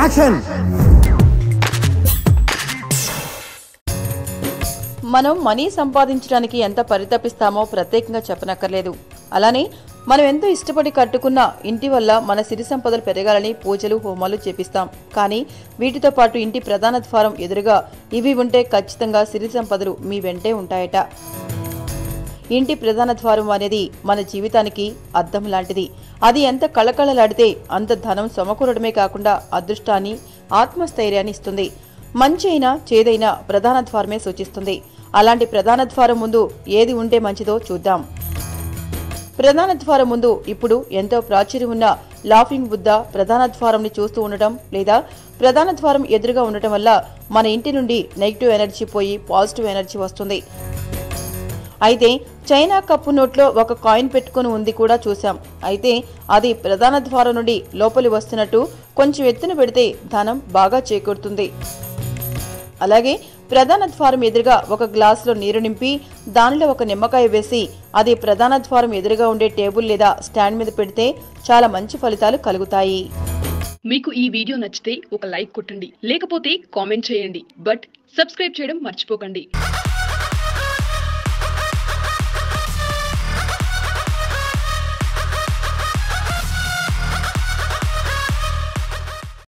Action. మనం money సంపాదించడానికి ఎంత పరితపిస్తామో ప్రత్యేకంగా చెప్పనక్కర్లేదు. అలానే మనం ఎంతో ఇష్టపడి కట్టుకున్న ఇంటి వల్ల మన సిరి సంపదలు పెరగాలని పూజలు హోమాలు చేపిస్తాం. కానీ వీటితో పాటు ఇంటి ప్రధాన ద్వారం ఎదురుగా ఇవి ఉంటే ఖచ్చితంగా సిరి సంపదలు మీ వెంటే ఉంటాయట. ఇంటి ప్రధాన ద్వారం అనేది మన జీవితానికి అద్దం లాంటిది. అది ఎంత కళకళలాడితే అంత ధనం సమకూరడమే కాకుండా అదృష్టాన్ని, ఆత్మస్థైర్యాన్ని ఇస్తుంది. మంచి అయినా చేదైనా ప్రధాన ద్వారమే సూచిస్తుంది. అలాంటి ప్రధాన ద్వారం ముందు ఏది ఉంటే మంచిదో చూద్దాం. ప్రధాన ద్వారం ముందు ఇప్పుడు ఎంతో ప్రాచుర్యం ఉన్న లాఫింగ్ బుద్ధ ప్రధాన ద్వారంని చూస్తూ ఉండటం లేదా ప్రధాన ద్వారం ఎదురుగా ఉండటం వల్ల మన ఇంటి నుండి నెగిటివ్ ఎనర్జీ పోయి పాజిటివ్ ఎనర్జీ వస్తుంది. అయితే చైనా కప్పు నోట్లో ఒక కాయిన్ పెట్టుకుని ఉంది కూడా చూసాం. అయితే అది ప్రధాన ద్వారం నుండి లోపలి వస్తున్నట్టు కొంచెం ఎత్తున పెడితే ధనం బాగా చేకూరుతుంది. అలాగే ప్రధాన ద్వారం ఎదురుగా ఒక గ్లాసులో నీరు నింపి దానిలో ఒక నిమ్మకాయ వేసి అది ప్రధాన ద్వారం ఎదురుగా ఉండే టేబుల్ లేదా స్టాండ్ మీద పెడితే చాలా మంచి ఫలితాలు కలుగుతాయి. మీకు ఈ వీడియో నచ్చితే ఒక లైక్ కొట్టండి, లేకపోతే కామెంట్ చేయండి. బట్ సబ్స్క్రైబ్ చేయడం మర్చిపోకండి.